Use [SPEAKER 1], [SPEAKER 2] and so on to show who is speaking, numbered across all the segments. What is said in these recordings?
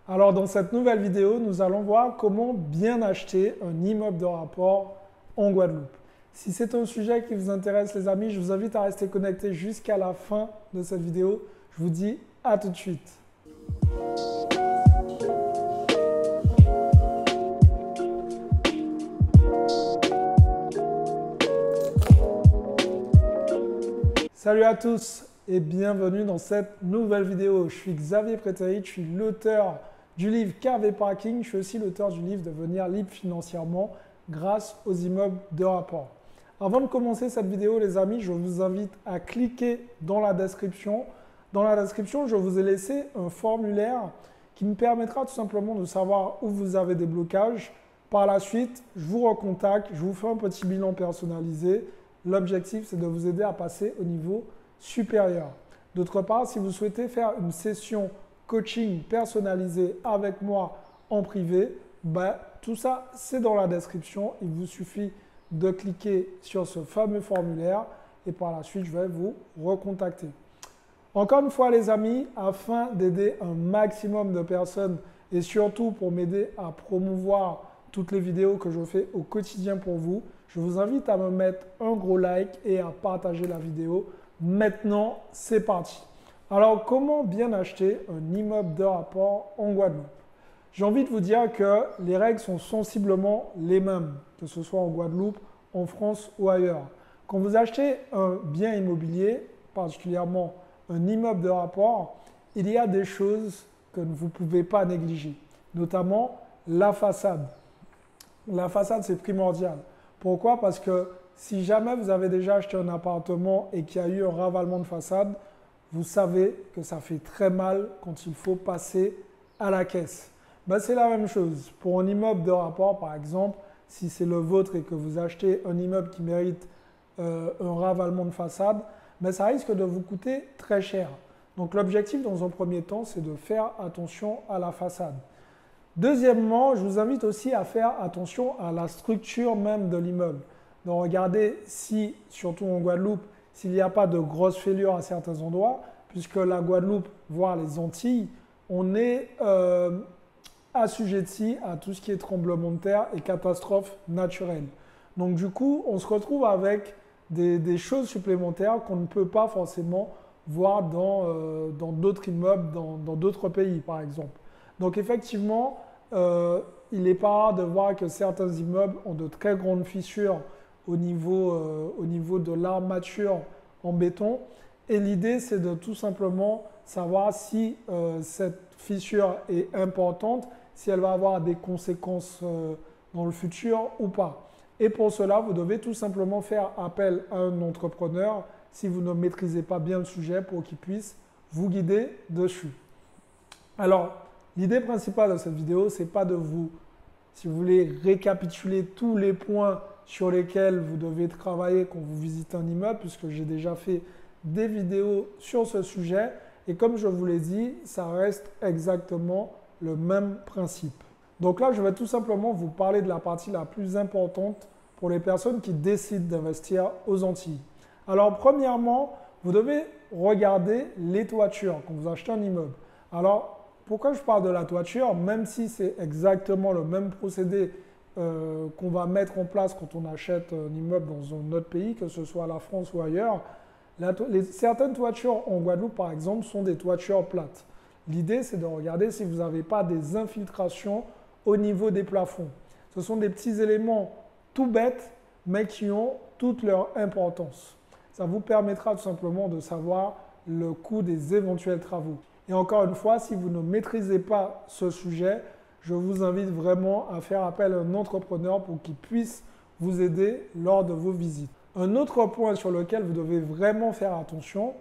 [SPEAKER 1] Alors dans cette nouvelle vidéo, nous allons voir comment bien acheter un immeuble de rapport en Guadeloupe. Si c'est un sujet qui vous intéresse les amis, je vous invite à rester connectés jusqu'à la fin de cette vidéo. Je vous dis à tout de suite. Salut à tous et bienvenue dans cette nouvelle vidéo. Je suis Xavier Prétérit, je suis l'auteur du livre KV Parking. Je suis aussi l'auteur du livre Devenir libre financièrement grâce aux immeubles de rapport. Avant de commencer cette vidéo, les amis, je vous invite à cliquer dans la description. Dans la description, je vous ai laissé un formulaire qui me permettra tout simplement de savoir où vous avez des blocages. Par la suite, je vous recontacte, je vous fais un petit bilan personnalisé. L'objectif, c'est de vous aider à passer au niveau supérieur. D'autre part, si vous souhaitez faire une session coaching personnalisée avec moi en privé, tout ça, c'est dans la description. Il vous suffit de cliquer sur ce fameux formulaire et par la suite, je vais vous recontacter. Encore une fois, les amis, afin d'aider un maximum de personnes et surtout pour m'aider à promouvoir toutes les vidéos que je fais au quotidien pour vous, je vous invite à me mettre un gros like et à partager la vidéo. Maintenant, c'est parti. Alors, comment bien acheter un immeuble de rapport en Guadeloupe? J'ai envie de vous dire que les règles sont sensiblement les mêmes, que ce soit en Guadeloupe, en France ou ailleurs. Quand vous achetez un bien immobilier, particulièrement un immeuble de rapport, il y a des choses que vous ne pouvez pas négliger, notamment la façade. La façade, c'est primordial. Pourquoi? Parce que si jamais vous avez déjà acheté un appartement et qu'il y a eu un ravalement de façade, vous savez que ça fait très mal quand il faut passer à la caisse. C'est la même chose. Pour un immeuble de rapport, par exemple, si c'est le vôtre et que vous achetez un immeuble qui mérite un ravalement de façade, ça risque de vous coûter très cher. Donc l'objectif dans un premier temps, c'est de faire attention à la façade. Deuxièmement, je vous invite aussi à faire attention à la structure même de l'immeuble. Donc regardez si, surtout en Guadeloupe, s'il n'y a pas de grosses fêlures à certains endroits, puisque la Guadeloupe, voire les Antilles, on est assujetti à tout ce qui est tremblement de terre et catastrophes naturelles. Donc du coup, on se retrouve avec des choses supplémentaires qu'on ne peut pas forcément voir dans d'autres immeubles, dans d'autres pays par exemple. Donc effectivement, il n'est pas rare de voir que certains immeubles ont de très grandes fissures au niveau de l'armature en béton. Et l'idée, c'est de tout simplement savoir si cette fissure est importante, si elle va avoir des conséquences dans le futur ou pas. Et pour cela, vous devez tout simplement faire appel à un entrepreneur si vous ne maîtrisez pas bien le sujet pour qu'il puisse vous guider dessus. Alors, l'idée principale de cette vidéo, ce n'est pas de vous, si vous voulez, récapituler tous les points sur lesquels vous devez travailler quand vous visitez un immeuble, puisque j'ai déjà fait des vidéos sur ce sujet. Et comme je vous l'ai dit, ça reste exactement le même principe. Donc là, je vais tout simplement vous parler de la partie la plus importante pour les personnes qui décident d'investir aux Antilles. Alors, premièrement, vous devez regarder les toitures quand vous achetez un immeuble. Alors, pourquoi je parle de la toiture? Même si c'est exactement le même procédé qu'on va mettre en place quand on achète un immeuble dans un autre pays, que ce soit la France ou ailleurs, certaines toitures en Guadeloupe, par exemple, sont des toitures plates. L'idée, c'est de regarder si vous n'avez pas des infiltrations au niveau des plafonds. Ce sont des petits éléments tout bêtes, mais qui ont toute leur importance. Ça vous permettra tout simplement de savoir le coût des éventuels travaux. Et encore une fois, si vous ne maîtrisez pas ce sujet, je vous invite vraiment à faire appel à un entrepreneur pour qu'il puisse vous aider lors de vos visites. Un autre point sur lequel vous devez vraiment faire attention,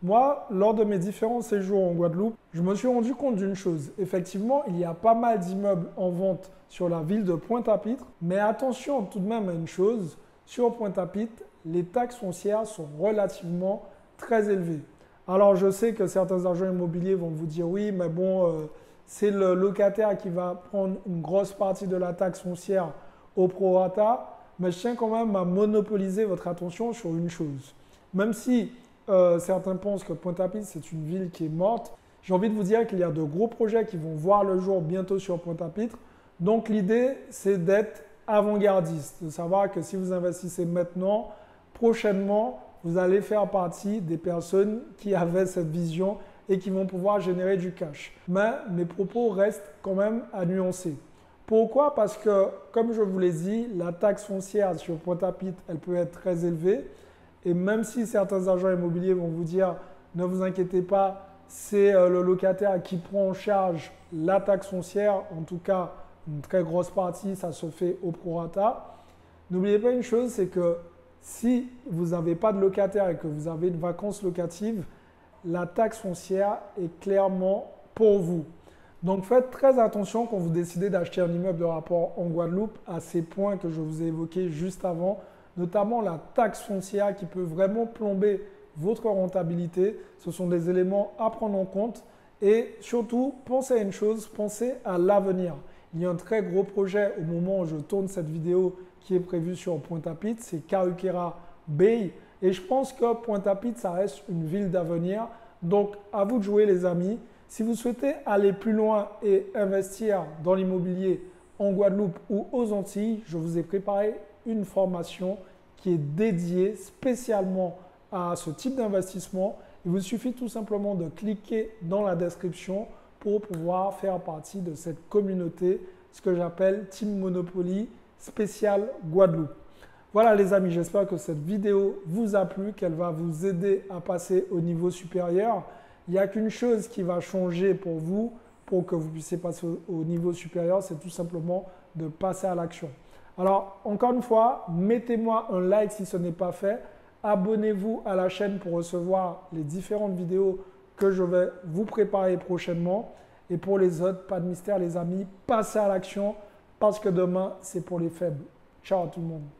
[SPEAKER 1] moi, lors de mes différents séjours en Guadeloupe, je me suis rendu compte d'une chose. Effectivement, il y a pas mal d'immeubles en vente sur la ville de Pointe-à-Pitre, mais attention tout de même à une chose, sur Pointe-à-Pitre, les taxes foncières sont relativement très élevées. Alors, je sais que certains agents immobiliers vont vous dire oui, mais bon, c'est le locataire qui va prendre une grosse partie de la taxe foncière au prorata, mais je tiens quand même à monopoliser votre attention sur une chose. Même si certains pensent que Pointe-à-Pitre, c'est une ville qui est morte, J'ai envie de vous dire qu'il y a de gros projets qui vont voir le jour bientôt sur Pointe-à-Pitre. Donc l'idée, c'est d'être avant-gardiste, de savoir que si vous investissez maintenant, prochainement, vous allez faire partie des personnes qui avaient cette vision et qui vont pouvoir générer du cash. Mais mes propos restent quand même à nuancer. Pourquoi? Parce que, comme je vous l'ai dit, la taxe foncière sur Pointe-à-Pitre, elle peut être très élevée. Et même si certains agents immobiliers vont vous dire, ne vous inquiétez pas, c'est le locataire qui prend en charge la taxe foncière, en tout cas une très grosse partie, ça se fait au prorata. N'oubliez pas une chose, c'est que si vous n'avez pas de locataire et que vous avez une vacance locative, la taxe foncière est clairement pour vous. Donc faites très attention quand vous décidez d'acheter un immeuble de rapport en Guadeloupe à ces points que je vous ai évoqués juste avant, notamment la taxe foncière qui peut vraiment plomber votre rentabilité. Ce sont des éléments à prendre en compte et surtout, pensez à une chose, pensez à l'avenir. Il y a un très gros projet au moment où je tourne cette vidéo qui est prévu sur Pointe-à-Pitre, c'est Carhuquera Bay. Et je pense que Pointe-à-Pitre, ça reste une ville d'avenir. Donc, à vous de jouer les amis. Si vous souhaitez aller plus loin et investir dans l'immobilier en Guadeloupe ou aux Antilles, je vous ai préparé une formation qui est dédiée spécialement à ce type d'investissement. Il vous suffit tout simplement de cliquer dans la description pour pouvoir faire partie de cette communauté, ce que j'appelle Team Monopoly spécial Guadeloupe. Voilà les amis, j'espère que cette vidéo vous a plu, qu'elle va vous aider à passer au niveau supérieur. Il n'y a qu'une chose qui va changer pour vous, pour que vous puissiez passer au niveau supérieur, c'est tout simplement de passer à l'action. Alors, encore une fois, mettez-moi un like si ce n'est pas fait. Abonnez-vous à la chaîne pour recevoir les différentes vidéos que je vais vous préparer prochainement. Et pour les autres, pas de mystère les amis, passez à l'action parce que demain, c'est pour les faibles. Ciao à tout le monde.